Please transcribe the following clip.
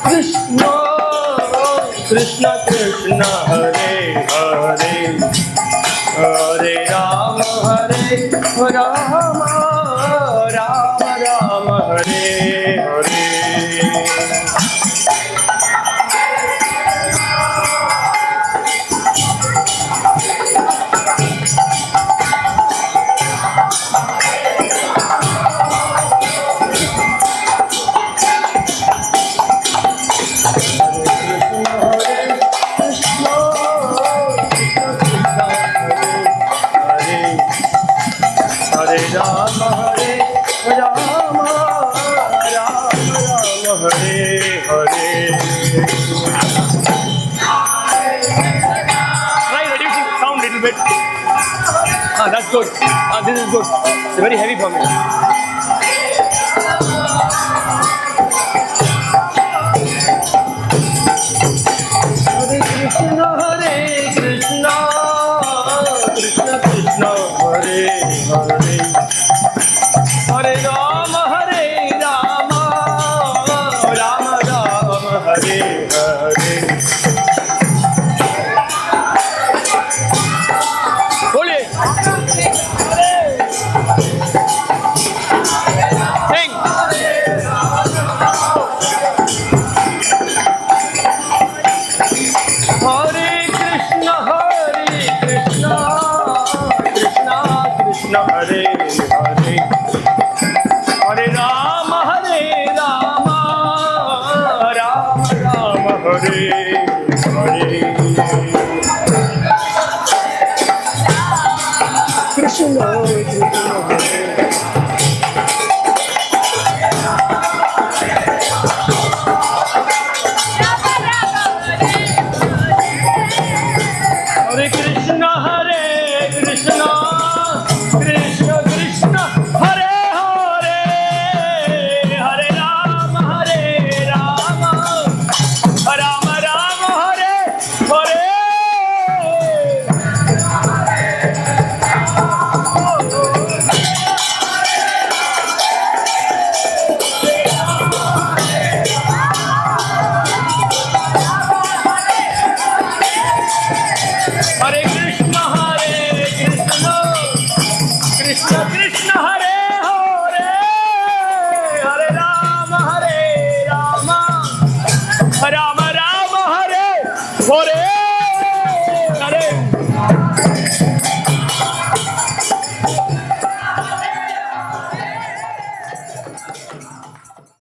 Krishna Krishna Krishna Hare Hare Hare Rama Hare Rama Rama Rama Hare Hare. Hare Rama Hare Rama Rama Rama Hare Hare. Try reducing sound a little bit. That's good. This is good. It's very heavy for me.